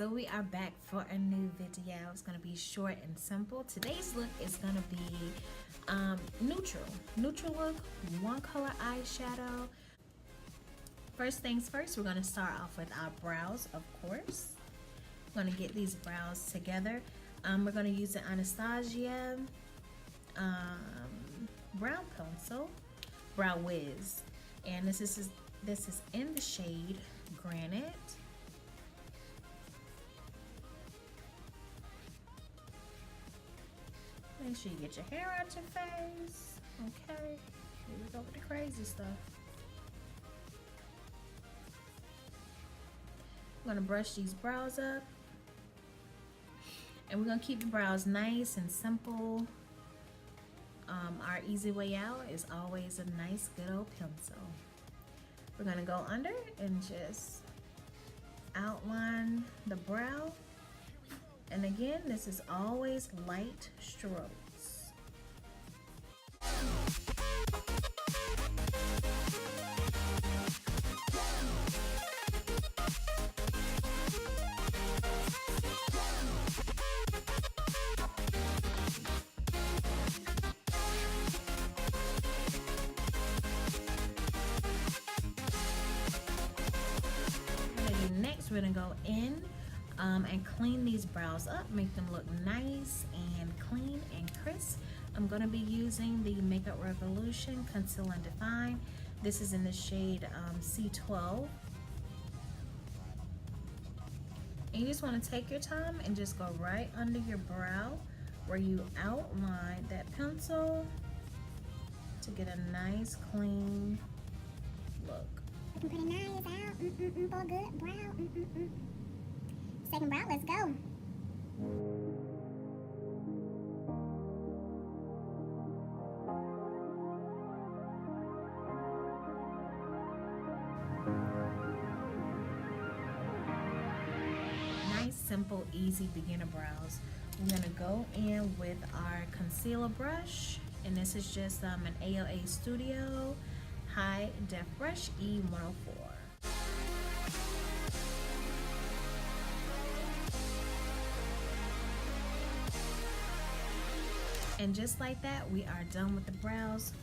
So we are back for a new video. It's gonna be short and simple. Today's look is gonna be neutral look, one color eyeshadow. First things first, we're gonna start off with our brows, of course. I'm gonna get these brows together. We're gonna use the Anastasia brow pencil, Brow Wiz, and this is in the shade Granite. Make sure you get your hair out your face. Okay, here we go with the crazy stuff. I'm gonna brush these brows up, and we're gonna keep the brows nice and simple. Our easy way out is always a nice good old pencil. We're gonna go under and just outline the brow. And again, this is always light strokes. Next, we're gonna go in and clean these brows up, make them look nice and clean and crisp. I'm gonna be using the Makeup Revolution Conceal and Define. This is in the shade C12. And you just wanna take your time and just go right under your brow where you outline that pencil to get a nice clean look. Looking pretty nice out, for a good brow, Second brow, let's go. Nice, simple, easy beginner brows. We're gonna go in with our concealer brush, and this is just an AOA Studio High Def Brush E104. And just like that, we are done with the brows.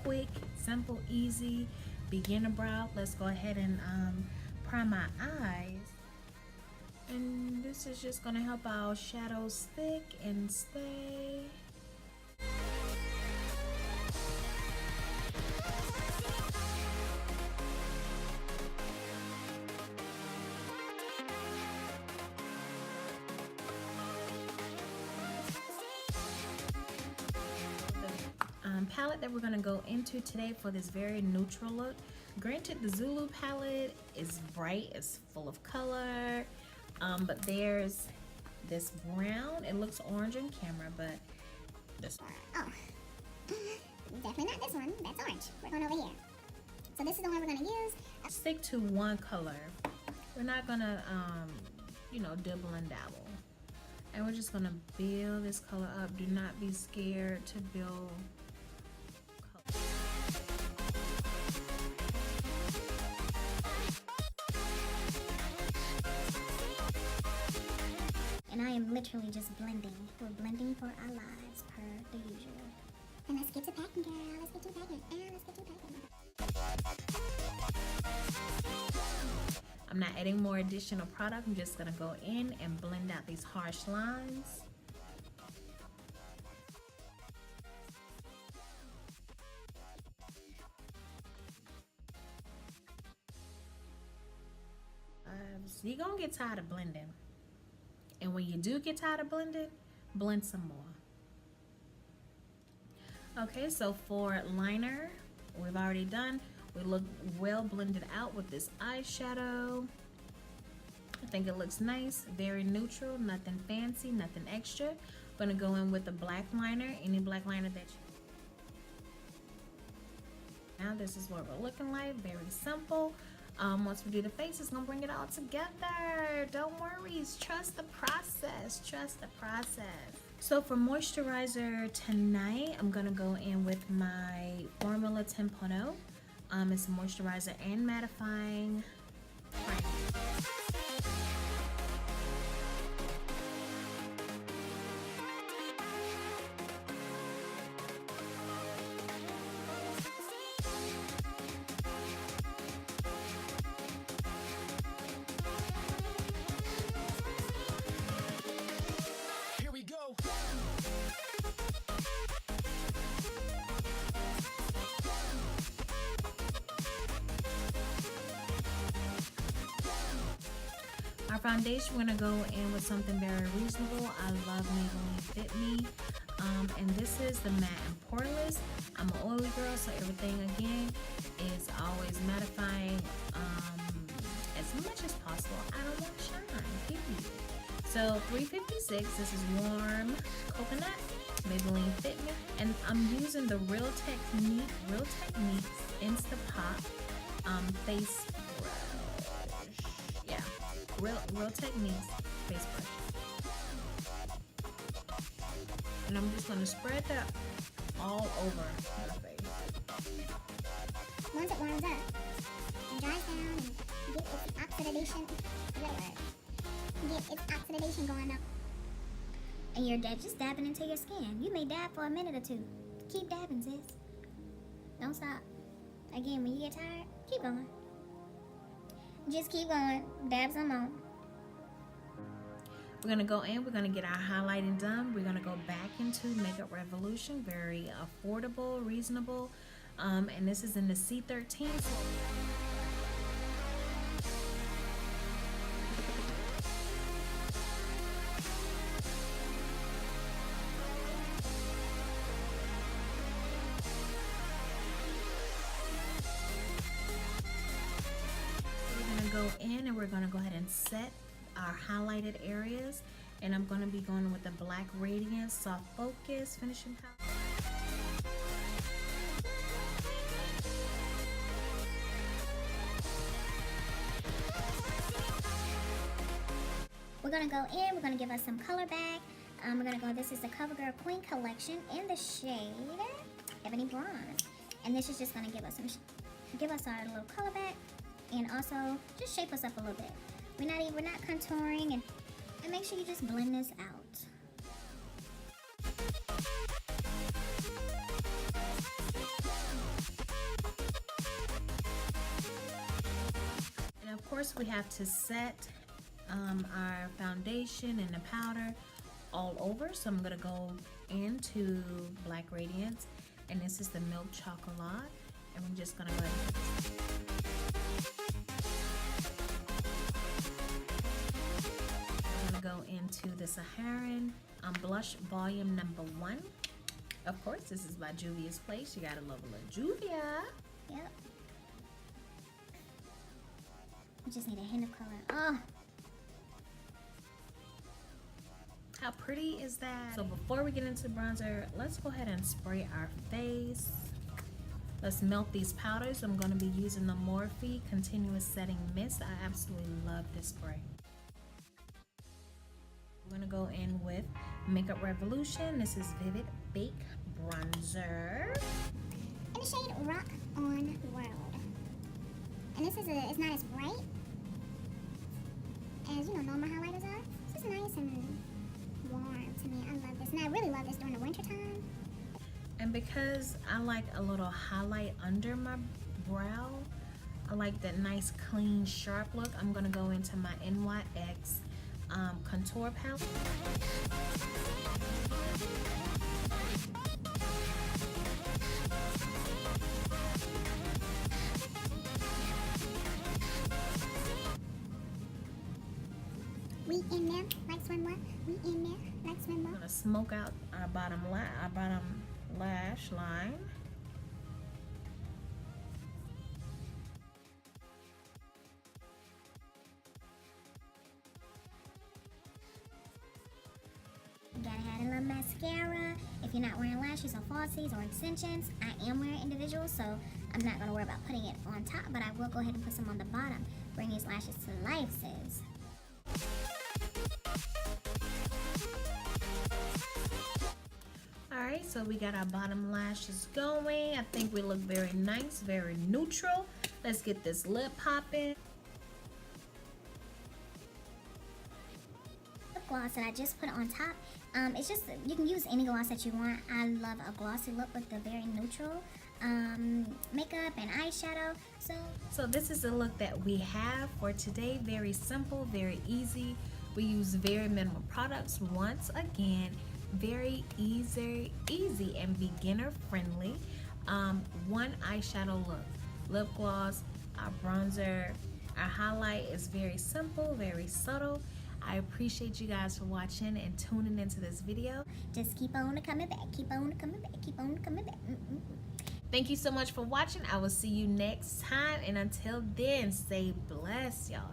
Quick, simple, easy, beginner brow. Let's go ahead and prime my eyes. And this is just gonna help our shadows stick and stay. Palette that we're going to go into today for this very neutral look. Granted, the Zulu palette is bright, it's full of color, but there's this brown. It looks orange on camera, but this one. Oh, definitely not this one. That's orange. We're going over here. So this is the one we're going to use. Stick to one color. We're not going to, dibble and dabble. And we're just going to build this color up. Do not be scared to build. And I am literally just blending. We're blending for our lives per the usual. And let's get to packing, girl. Let's get to packing. Let's get to packing. I'm not adding more additional product. I'm just gonna go in and blend out these harsh lines. So you're gonna get tired of blending. And when you do get tired of blending, blend some more. Okay, so for liner, we've already done. We look well blended out with this eyeshadow. I think it looks nice, very neutral, nothing fancy, nothing extra. I'm gonna go in with a black liner, any black liner that you. Now this is what we're looking like, very simple. Once we do the face, it's gonna bring it all together. Don't worry, trust the process, trust the process. So for moisturizer tonight, I'm gonna go in with my Formula 10.0. It's a moisturizer and mattifying primer. Our foundation, we're gonna go in with something very reasonable. I love Maybelline FitMe. And this is the matte and poreless. I'm an oily girl, so everything again is always mattifying as much as possible. I don't want shine, period. So $3.56. This is warm coconut, Maybelline FitMe, and I'm using the Real Techniques Instapop face brush. Yeah, Real Techniques face brush. And I'm just gonna spread that all over my face. Once it warms up and dries down and get its oxidation, going up. And you're just dabbing into your skin. You may dab for a minute or two. Keep dabbing, sis. Don't stop. Again, when you get tired, keep going. Just keep going. Dab some more. We're gonna go in, we're gonna get our highlighting done. We're gonna go back into Makeup Revolution, very affordable, reasonable. And this is in the C13. Go in and we're going to go ahead and set our highlighted areas, and I'm going to be going with the black Radiance soft focus finishing powder. We're going to go in, we're going to give us some color back. We're going to go, this is the Covergirl Queen Collection in the shade Ebony Bronze, and this is just going to give us our little color back. And also just shape us up a little bit. We're not contouring, and make sure you just blend this out. And of course we have to set our foundation and the powder all over. So I'm gonna go into Black Radiance, and this is the Milk Chocolat, and we're just gonna go ahead. Go into the Saharan blush volume #1. Of course, this is by Juvia's Place. You gotta love a little Juvia. Yep. We just need a hint of color. Oh, how pretty is that? So before we get into the bronzer, let's go ahead and spray our face. Let's melt these powders. I'm going to be using the Morphe Continuous Setting Mist. I absolutely love this spray. We're going to go in with Makeup Revolution. This is Vivid Bake Bronzer in the shade Rock on World. And this is it's not as bright as normal highlighters are. It's just nice and warm to me. I love this, and I really love this during the winter time. And because I like a little highlight under my brow, I like that nice, clean, sharp look. I'm gonna go into my NYX contour palette. We in there like swimwear. We in there like swimwear. I'm gonna smoke out our bottom lash line. You gotta have a little mascara. If you're not wearing lashes or falsies or extensions, I am wearing individuals, so I'm not gonna worry about putting it on top, but I will go ahead and put some on the bottom. Bring these lashes to life, sis. Alright, so we got our bottom lashes going. I think we look very nice, very neutral. Let's get this lip popping. Lip gloss that I just put on top. It's just, you can use any gloss that you want. I love a glossy look with the very neutral makeup and eyeshadow. So this is the look that we have for today. Very simple, very easy. We use very minimal products. Once again, very easy and beginner friendly. One eyeshadow look, lip gloss, our bronzer, Our highlight is very simple, very subtle. I appreciate you guys for watching and tuning into this video. Just keep on coming back, keep on coming back, keep on coming back. Thank you so much for watching. I will see you next time. And until then, stay blessed, y'all.